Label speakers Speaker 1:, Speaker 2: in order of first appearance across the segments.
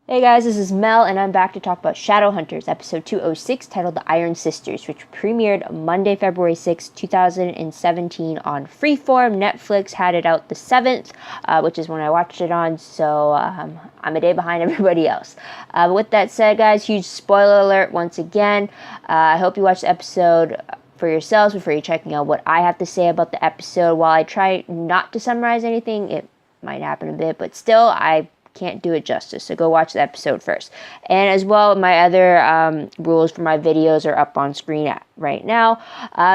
Speaker 1: Hey guys, this is Mel, and I'm back to talk about Shadowhunters, episode 206, titled The Iron Sisters, which premiered Monday, February 6, 2017 on Freeform. Netflix had it out the 7th, which is when I watched it on, so I'm a day behind everybody else. But with that said, guys, huge spoiler alert once again. I hope you watch the episode for yourselves before you're checking out what I have to say about the episode. While I try not to summarize anything, it might happen a bit, but still, I can't do it justice, so go watch the episode first. And as well, my other rules for my videos are up on screen right now.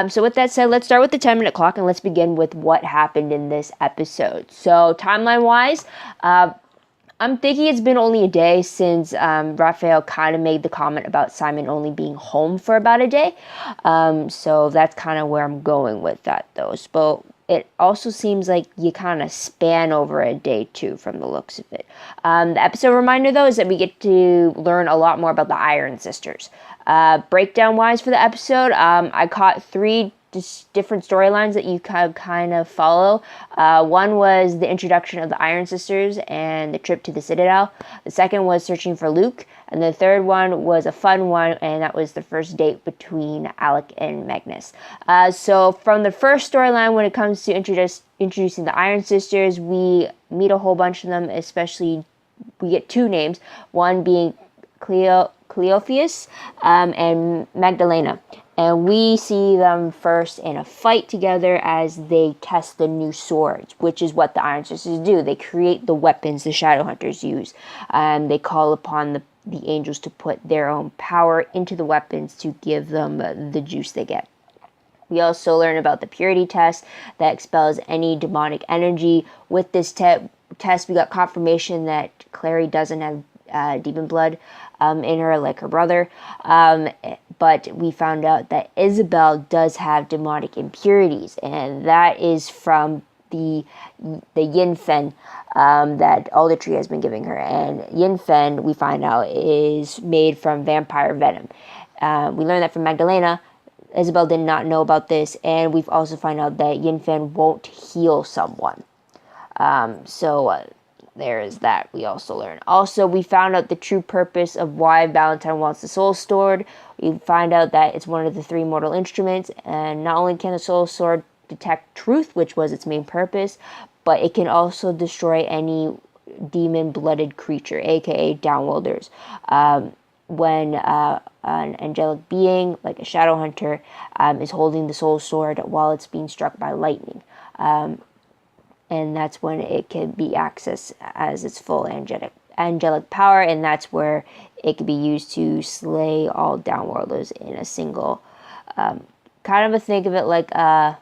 Speaker 1: So with that said, let's start with the 10-minute clock and let's begin with what happened in this episode. So timeline wise, I'm thinking it's been only a day since Raphael kind of made the comment about Simon only being home for about a day. So that's kind of where I'm going with that though. But it also seems like you kind of span over a day too from the looks of it. The episode reminder though is that we get to learn a lot more about the Iron Sisters. Breakdown wise for the episode, I caught three different storylines that you kind of follow. One was the introduction of the Iron Sisters and the trip to the Citadel. The second was searching for Luke. And the third one was a fun one, and that was the first date between Alec and Magnus. So from the first storyline, when it comes to introducing the Iron Sisters, we meet a whole bunch of them, especially we get two names, one being Cleophas and Magdalena. And we see them first in a fight together as they test the new swords, which is what the Iron Sisters do. They create the weapons the Shadowhunters use. They call upon the angels to put their own power into the weapons to give them the juice they get. We also learn about the purity test that expels any demonic energy. With this test, we got confirmation that Clary doesn't have demon blood in her like her brother. But we found out that Isabel does have demonic impurities, and that is from the yin fen that Aldertree has been giving her. And yin fen, we find out, is made from vampire venom. We learned that from Magdalena. Isabel did not know about this, and we've also found out that yin fen won't heal someone. There is that we also learned. Also, we found out the true purpose of why Valentine wants the Soul Sword. We find out that it's one of the three mortal instruments, and not only can the Soul Sword detect truth, which was its main purpose, but it can also destroy any demon-blooded creature, aka downworlders. When an angelic being, like a Shadowhunter, is holding the Soul Sword while it's being struck by lightning. And that's when it can be accessed as its full angelic power, and that's where it can be used to slay all downworlders in a single, kind of think of it like a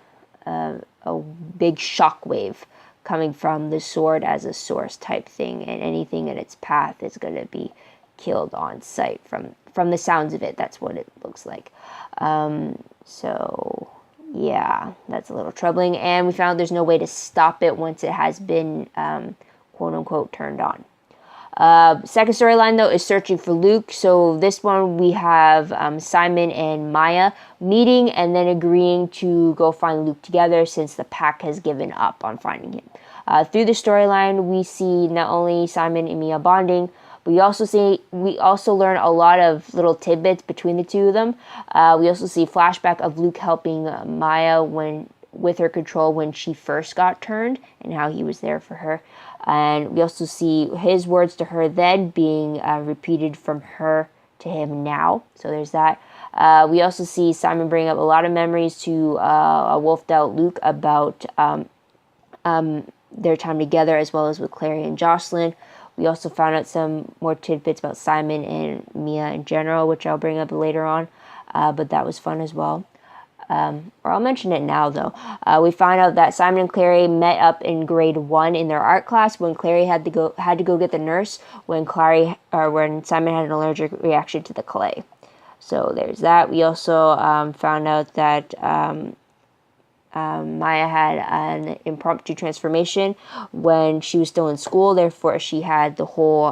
Speaker 1: big shockwave coming from the sword as a source type thing, and anything in its path is going to be killed on sight. From the sounds of it, that's what it looks like. So yeah, that's a little troubling, and we found there's no way to stop it once it has been quote-unquote turned on. Second storyline, though, is searching for Luke. So this one we have Simon and Maya meeting and then agreeing to go find Luke together since the pack has given up on finding him. Through the storyline, we see not only Simon and Maya bonding, we also learn a lot of little tidbits between the two of them. We also see a flashback of Luke helping Maya with her control when she first got turned, and how he was there for her. And we also see his words to her then being repeated from her to him now. So there's that. We also see Simon bring up a lot of memories to a wolfed out Luke about their time together, as well as with Clary and Jocelyn. We also found out some more tidbits about Simon and Mia in general, which I'll bring up later on, but that was fun as well. Or I'll mention it now, though. We find out that Simon and Clary met up in grade 1 in their art class when Clary had to go get the nurse when Simon had an allergic reaction to the clay. So there's that. We also found out that Maya had an impromptu transformation when she was still in school. Therefore, she had the whole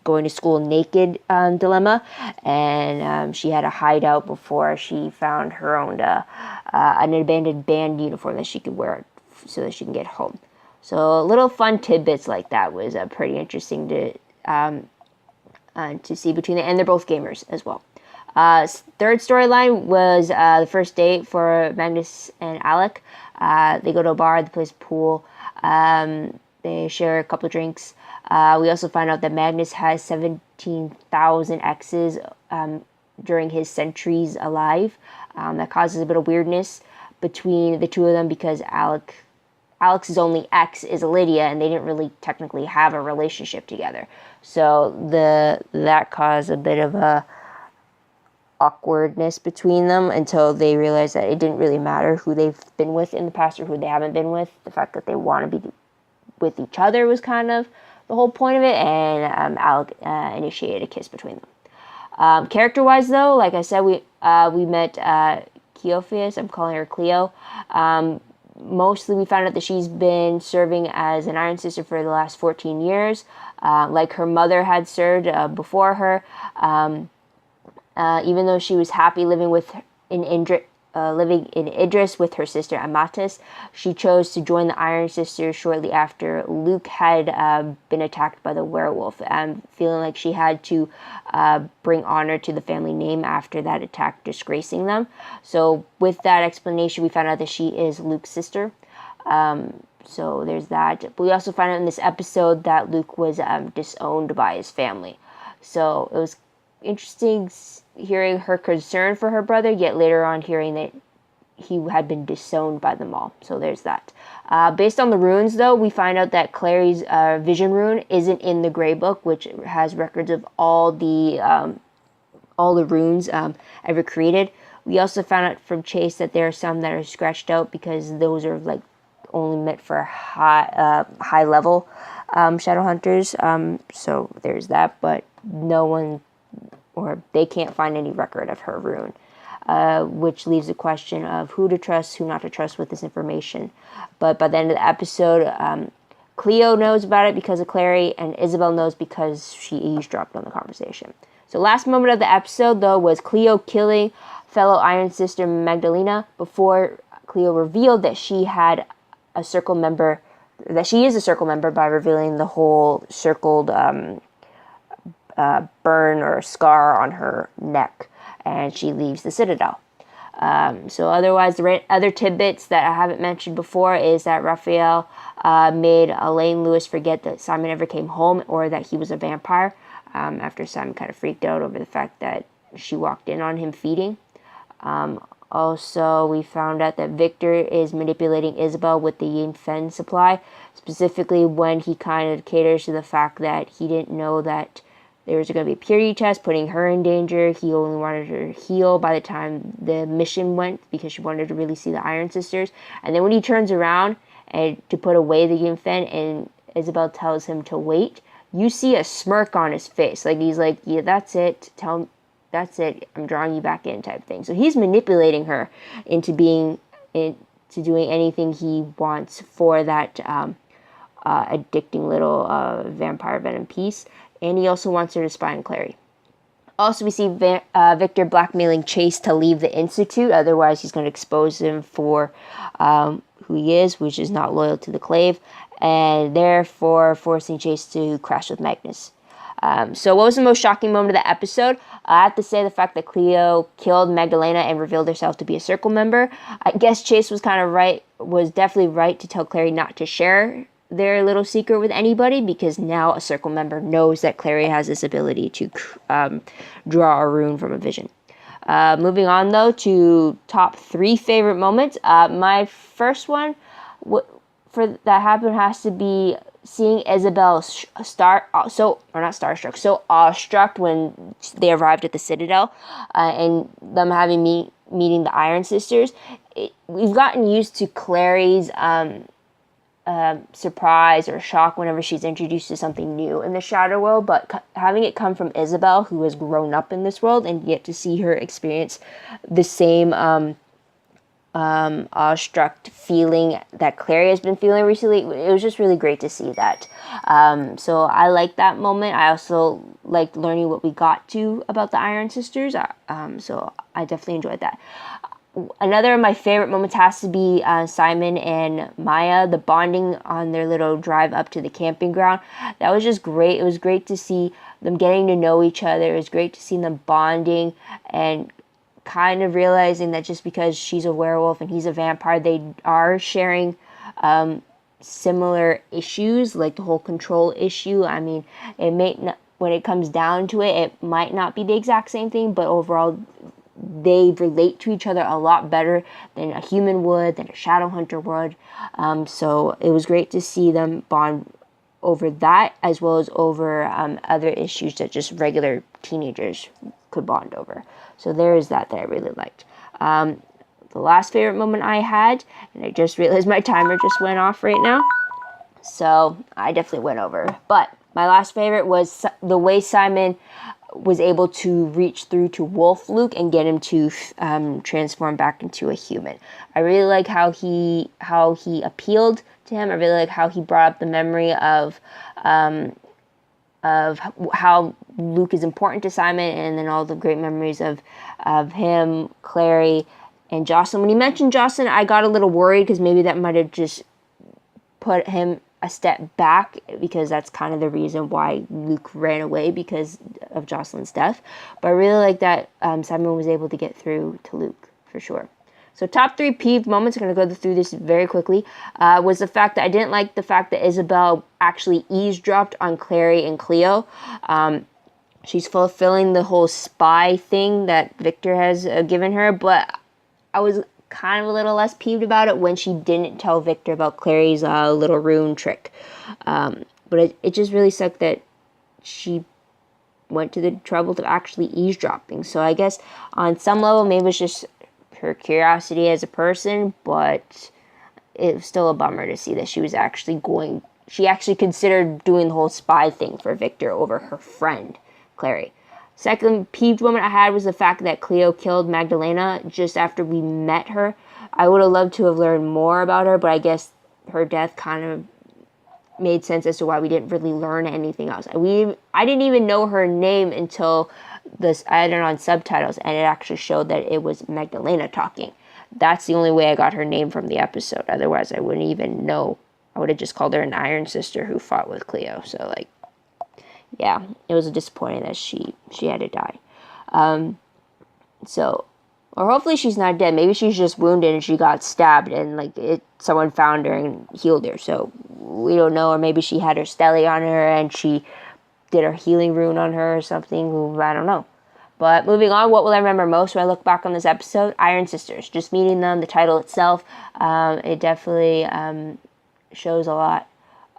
Speaker 1: going to school naked dilemma, and she had a hideout before she found her own an abandoned band uniform that she could wear so that she can get home. So little fun tidbits like that was pretty interesting to to see between them, and they're both gamers as well. Third storyline was the first date for Magnus and Alec. They go to a bar, they play pool, they share a couple of drinks. We also find out that Magnus has 17,000 exes during his centuries alive. That causes a bit of weirdness between the two of them because Alex's only ex is Lydia, and they didn't really technically have a relationship together. So that caused a bit of a awkwardness between them until they realized that it didn't really matter who they've been with in the past or who they haven't been with. The fact that they want to be with each other was kind of the whole point of it, and Alec initiated a kiss between them. Character-wise, though, like I said, we met Cleophas. I'm calling her Cleo. Mostly we found out that she's been serving as an Iron Sister for the last 14 years, like her mother had served before her. Even though she was happy living in Idris with her sister Amatis, she chose to join the Iron Sisters shortly after Luke had been attacked by the werewolf, feeling like she had to bring honor to the family name after that attack, disgracing them. So with that explanation, we found out that she is Luke's sister. So there's that. But we also find out in this episode that Luke was disowned by his family. So it was interesting hearing her concern for her brother, yet later on hearing that he had been disowned by them all. So there's that. Based on the runes, though, we find out that Clary's vision rune isn't in the Grey Book, which has records of all the runes ever created. We also found out from Chase that there are some that are scratched out because those are like only meant for high level Shadowhunters. So there's that, but no one, or they can't find any record of her rune, which leaves the question of who to trust, who not to trust with this information. But by the end of the episode, Cleo knows about it because of Clary, and Isabel knows because she eavesdropped on the conversation. So last moment of the episode, though, was Cleo killing fellow Iron Sister Magdalena before Cleo revealed that she had a circle member, that she is a circle member, by revealing the whole circled burn or scar on her neck, and she leaves the Citadel. So otherwise, the other tidbits that I haven't mentioned before is that Raphael made Elaine Lewis forget that Simon ever came home or that he was a vampire, after Simon kind of freaked out over the fact that she walked in on him feeding. Also, we found out that Victor is manipulating Isabel with the Yin Fen supply, specifically when he kind of caters to the fact that he didn't know that there was going to be a purity test, putting her in danger. He only wanted her to heal by the time the mission went because she wanted to really see the Iron Sisters. And then when he turns around and to put away the Yin Fen and Isabel tells him to wait, you see a smirk on his face. Like he's like, yeah, that's it. That's it. I'm drawing you back in type thing. So he's manipulating her into doing anything he wants for that addicting little vampire venom piece. And he also wants her to spy on Clary. Also, we see Victor blackmailing Chase to leave the Institute. Otherwise, he's going to expose him for who he is, which is not loyal to the Clave, and therefore forcing Chase to crash with Magnus. So what was the most shocking moment of the episode? I have to say the fact that Cleo killed Magdalena and revealed herself to be a Circle member. I guess Chase was definitely right to tell Clary not to share their little secret with anybody, because now a Circle member knows that Clary has this ability to draw a rune from a vision. Moving on, though, to top 3 favorite moments. My first one for that happened has to be seeing Isabel so awestruck when they arrived at the Citadel, and them having meeting the Iron Sisters. We've gotten used to Clary's surprise or shock whenever she's introduced to something new in the Shadow World, but having it come from Isabel, who has grown up in this world, and yet to see her experience the same awestruck feeling that Clary has been feeling recently, it was just really great to see that. So I like that moment. I also liked learning what we got to about the Iron Sisters, so I definitely enjoyed that. Another of my favorite moments has to be Simon and Maya, the bonding on their little drive up to the camping ground. That was just great. It was great to see them getting to know each other. It was great to see them bonding and kind of realizing that just because she's a werewolf and he's a vampire, they are sharing similar issues, like the whole control issue. I mean, it may not, when it comes down to it, it might not be the exact same thing, but overall, they relate to each other a lot better than a human would, than a Shadowhunter would. So it was great to see them bond over that, as well as over other issues that just regular teenagers could bond over. So there is that I really liked. The last favorite moment I had, and I just realized my timer just went off right now, so I definitely went over. But my last favorite was the way Simon was able to reach through to Wolf Luke and get him to transform back into a human. I really like how he appealed to him. I really like how he brought up the memory of how Luke is important to Simon, and then all the great memories of him, Clary, and Jocelyn. When he mentioned Jocelyn, I got a little worried because maybe that might have just put him a step back, because that's kind of the reason why Luke ran away, because of Jocelyn's death. But I really like that Simon was able to get through to Luke, for sure. So top 3 peeved moments, I'm going to go through this very quickly, was the fact that I didn't like the fact that Isabel actually eavesdropped on Clary and Cleo. She's fulfilling the whole spy thing that Victor has given her, but I was kind of a little less peeved about it when she didn't tell Victor about Clary's little rune trick. But it just really sucked that she went to the trouble of actually eavesdropping. So I guess on some level, maybe it's just her curiosity as a person, but it was still a bummer to see that she actually considered doing the whole spy thing for Victor over her friend, Clary. Second peeved moment I had was the fact that Cleo killed Magdalena just after we met her. I would have loved to have learned more about her, but I guess her death kind of made sense as to why we didn't really learn anything else. I didn't even know her name until I had it on subtitles, and it actually showed that it was Magdalena talking. That's the only way I got her name from the episode. Otherwise, I wouldn't even know. I would have just called her an Iron Sister who fought with Cleo. So, yeah, it was disappointing that she had to die. Or hopefully she's not dead. Maybe she's just wounded and she got stabbed and someone found her and healed her. So we don't know. Or maybe she had her stele on her and she did her healing rune on her or something. I don't know. But moving on, what will I remember most when I look back on this episode? Iron Sisters. Just meeting them, the title itself, it definitely shows a lot.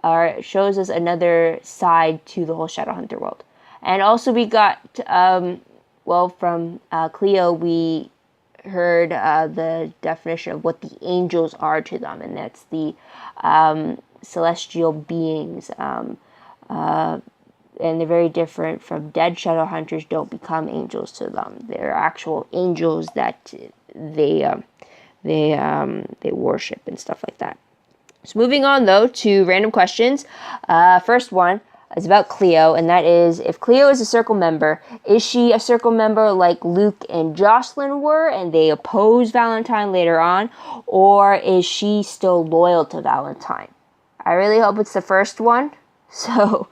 Speaker 1: Or it shows us another side to the whole Shadowhunter world. And also we got, from Cleo, we heard the definition of what the angels are to them. And that's the celestial beings. And they're very different from dead Shadowhunters. Don't become angels to them. They're actual angels that they worship and stuff like that. So moving on, though, to random questions. First one is about Cleo, and that is, if Cleo is a Circle member, is she a Circle member like Luke and Jocelyn were, and they oppose Valentine later on, or is she still loyal to Valentine? I really hope it's the first one, so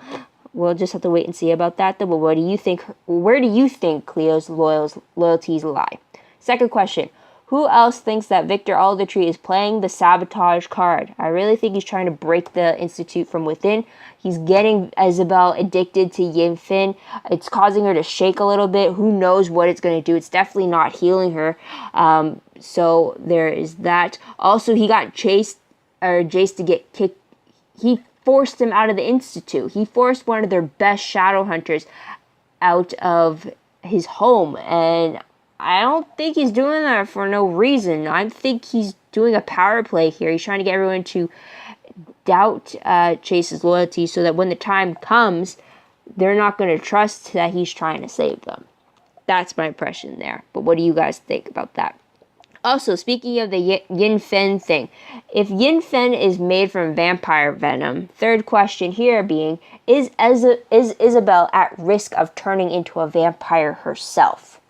Speaker 1: we'll just have to wait and see about that, though. But what do you think? Where do you think Cleo's loyalties lie? Second question. Who else thinks that Victor Aldertree is playing the sabotage card? I really think he's trying to break the Institute from within. He's getting Isabel addicted to Yin Fin. It's causing her to shake a little bit. Who knows what it's going to do? It's definitely not healing her. So there is that. Also, he got Jace to get kicked. He forced him out of the Institute. He forced one of their best Shadowhunters out of his home, and I don't think he's doing that for no reason. I think he's doing a power play here. He's trying to get everyone to doubt Chase's loyalty so that when the time comes, they're not going to trust that he's trying to save them. That's my impression there. But what do you guys think about that? Also, speaking of the Yin Fin thing, if Yin Fin is made from vampire venom, third question here being, is Isabel at risk of turning into a vampire herself?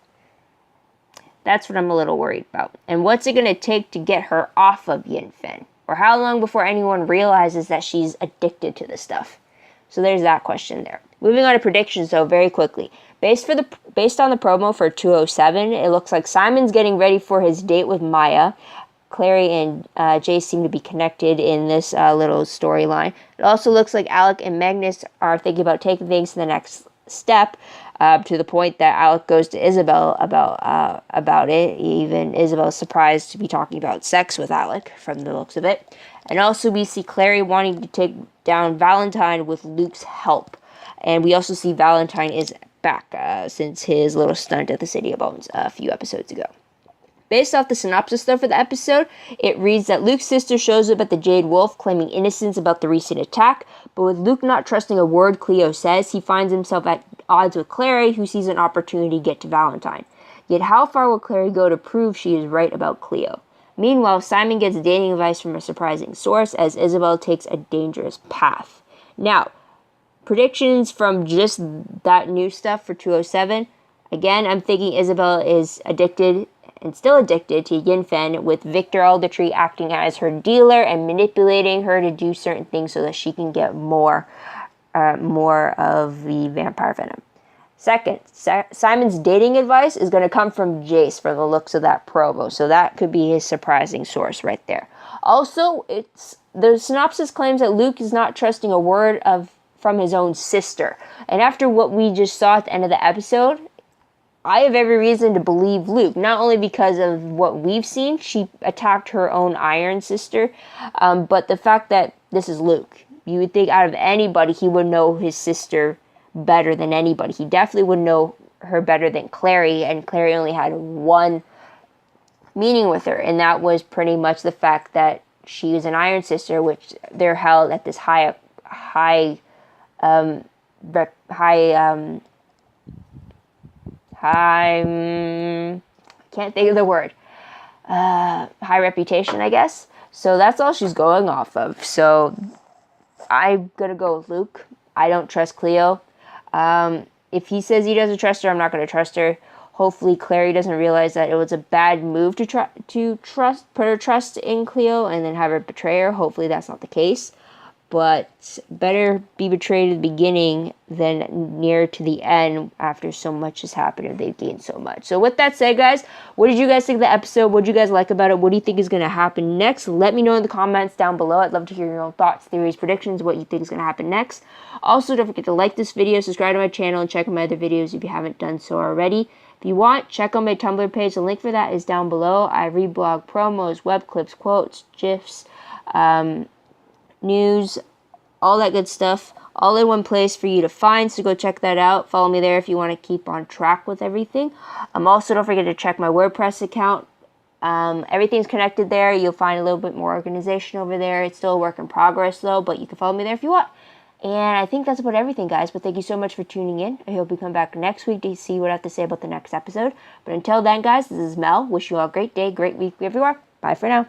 Speaker 1: That's what I'm a little worried about. And what's it going to take to get her off of Yin Fin? Or how long before anyone realizes that she's addicted to this stuff? So there's that question there. Moving on to predictions, though, very quickly. Based on the promo for 207, it looks like Simon's getting ready for his date with Maya. Clary and Jay seem to be connected in this little storyline. It also looks like Alec and Magnus are thinking about taking things to the next step, to the point that Alec goes to Isabel about it. Even Isabel's surprised to be talking about sex with Alec, from the looks of it. And also we see Clary wanting to take down Valentine with Luke's help. And we also see Valentine is back since his little stunt at the City of Bones a few episodes ago. Based off the synopsis, though, for the episode, it reads that Luke's sister shows up at the Jade Wolf claiming innocence about the recent attack, but with Luke not trusting a word Cleo says, he finds himself at odds with Clary, who sees an opportunity to get to Valentine. Yet how far will Clary go to prove she is right about Cleo? Meanwhile, Simon gets dating advice from a surprising source as Isabel takes a dangerous path. Now, predictions from just that new stuff for 207. Again, I'm thinking Isabel is addicted and still addicted to Yin Fin, with Victor Aldertree acting as her dealer and manipulating her to do certain things so that she can get more of the vampire venom. Second, Simon's dating advice is going to come from Jace from the looks of that promo, so that could be his surprising source right there. Also, the synopsis claims that Luke is not trusting a word from his own sister, and after what we just saw at the end of the episode, I have every reason to believe Luke, not only because of what we've seen, she attacked her own Iron sister, but the fact that this is Luke. You would think out of anybody, he would know his sister better than anybody. He definitely would know her better than Clary, and Clary only had one meeting with her, and that was pretty much the fact that she is an Iron sister, which they're held at this high can't think of the word, high reputation, I guess. So that's all she's going off of. So I'm gonna go with Luke. I don't trust Cleo. If he says he doesn't trust her, I'm not gonna trust her. Hopefully Clary doesn't realize that it was a bad move to put her trust in Cleo and then have her betray her. Hopefully that's not the case. But better be betrayed at the beginning than near to the end after so much has happened and they've gained so much. So with that said, guys, what did you guys think of the episode? What did you guys like about it? What do you think is going to happen next? Let me know in the comments down below. I'd love to hear your own thoughts, theories, predictions, what you think is going to happen next. Also, don't forget to like this video, subscribe to my channel, and check out my other videos if you haven't done so already. If you want, check out my Tumblr page. The link for that is down below. I reblog promos, web clips, quotes, GIFs, news, all that good stuff, all in one place for you to find, so go check that out. Follow me there if you want to keep on track with everything. Also, don't forget to check my WordPress account. Everything's connected there. You'll find a little bit more organization over there. It's still a work in progress, though, but you can follow me there if you want. And I think that's about everything, guys, but thank you so much for tuning in. I hope you come back next week to see what I have to say about the next episode. But until then, guys, this is Mel. Wish you all a great day, great week everywhere. Bye for now.